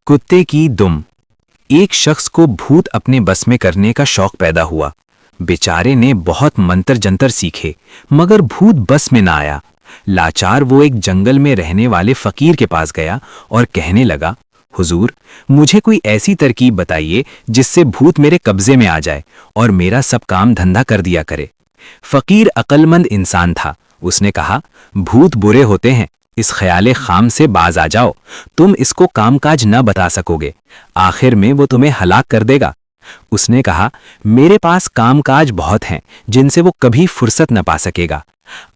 कुत्ते की दुम। एक शख्स को भूत अपने बस में करने का शौक पैदा हुआ। बेचारे ने बहुत मंतर जंतर सीखे, मगर भूत बस में ना आया। लाचार वो एक जंगल में रहने वाले फकीर के पास गया और कहने लगा, हुजूर, मुझे कोई ऐसी तरकीब बताइए जिससे भूत मेरे कब्जे में आ जाए और मेरा सब काम धंधा कर दिया करे। फकीर अक्लमंद इंसान था। उसने कहा, भूत बुरे होते हैं, इस ख्याले खाम से बाज आ जाओ। तुम इसको कामकाज न बता सकोगे, आखिर में वो तुम्हें हलाक कर देगा। उसने कहा, मेरे पास कामकाज बहुत हैं जिनसे वो कभी फुर्सत न पा सकेगा।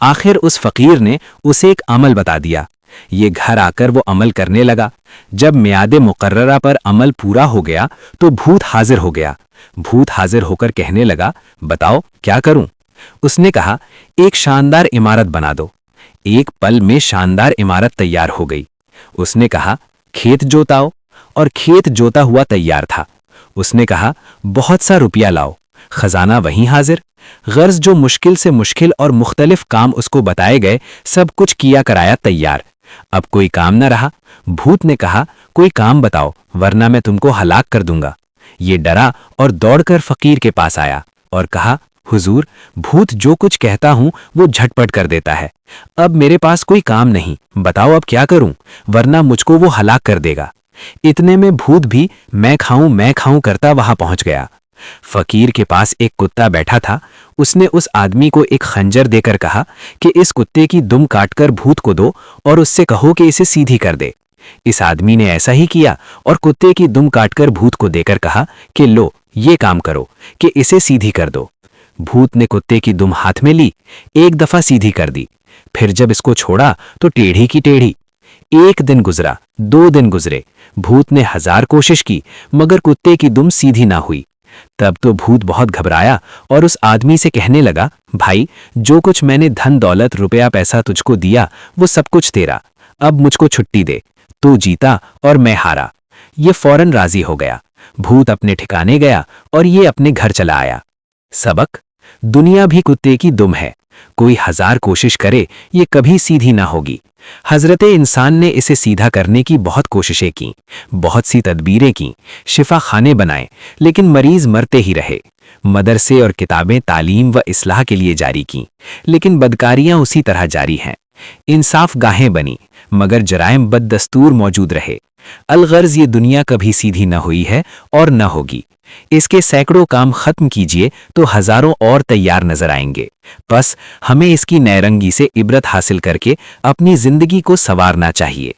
आखिर उस फकीर ने उसे एक अमल बता दिया। ये घर आकर वो अमल करने लगा। जब मियादे मुकर्ररा पर अमल पूरा हो गया तो भूत हाजिर हो गया। भूत हाजिर होकर कहने लगा, बताओ क्या करूं? उसने कहा, एक शानदार इमारत बना दो। एक पल में शानदार इमारत तैयार हो गई। उसने कहा, खेत जोताओ, और खेत जोता हुआ तैयार था। उसने कहा, बहुत सा रुपया लाओ। खजाना वहीं हाजिर। गर्ज जो मुश्किल से मुश्किल और मुख्तलिफ काम उसको बताए गए, सब कुछ किया कराया तैयार। अब कोई काम न रहा। भूत ने कहा, कोई काम बताओ वरना मैं तुमको हलाक कर दूंगा। ये डरा और दौड़कर फकीर के पास आया और कहा, हुजूर, भूत जो कुछ कहता हूं वो झटपट कर देता है। अब मेरे पास कोई काम नहीं, बताओ अब क्या करूं, वरना मुझको वो हलाक कर देगा। इतने में भूत भी मैं खाऊं करता वहां पहुंच गया। फकीर के पास एक कुत्ता बैठा था। उसने उस आदमी को एक खंजर देकर कहा कि इस कुत्ते की दुम काटकर भूत को दो और उससे कहो कि इसे सीधी कर दे। इस आदमी ने ऐसा ही किया और कुत्ते की दुम काटकर भूत को देकर कहा कि लो, ये काम करो कि इसे सीधी कर दो। भूत ने कुत्ते की दुम हाथ में ली, एक दफा सीधी कर दी। फिर जब इसको छोड़ा तो टेढ़ी की टेढ़ी। एक दिन गुजरा, 2 दिन गुजरे। भूत ने 1000 कोशिश की, मगर कुत्ते की दुम सीधी ना हुई। तब तो भूत बहुत घबराया और उस आदमी से कहने लगा, भाई, जो कुछ मैंने धन दौलत रुपया पैसा तुझको दिया वो सब कुछ तेरा। अब मुझको छुट्टी दे। तू जीता और मैं हारा। ये फौरन राजी हो गया। भूत अपने ठिकाने गया और ये अपने घर चला आया। सबक: दुनिया भी कुत्ते की दुम है। कोई 1000 कोशिश करे ये कभी सीधी ना होगी। हजरत इंसान ने इसे सीधा करने की बहुत कोशिशें की, बहुत सी तदबीरें की, शिफा खाने बनाए, लेकिन मरीज मरते ही रहे। मदरसे और किताबें तालीम व इस्लाह के लिए जारी की, लेकिन बदकारियां उसी तरह जारी हैं। इंसाफ गाहें बनी, मगर जराइम बददस्तूर मौजूद रहे। अलगर्ज ये दुनिया कभी सीधी न हुई है और न होगी। इसके सैकड़ों काम खत्म कीजिए तो हजारों और तैयार नजर आएंगे। बस हमें इसकी नैरंगी से इबरत हासिल करके अपनी जिंदगी को संवारना चाहिए।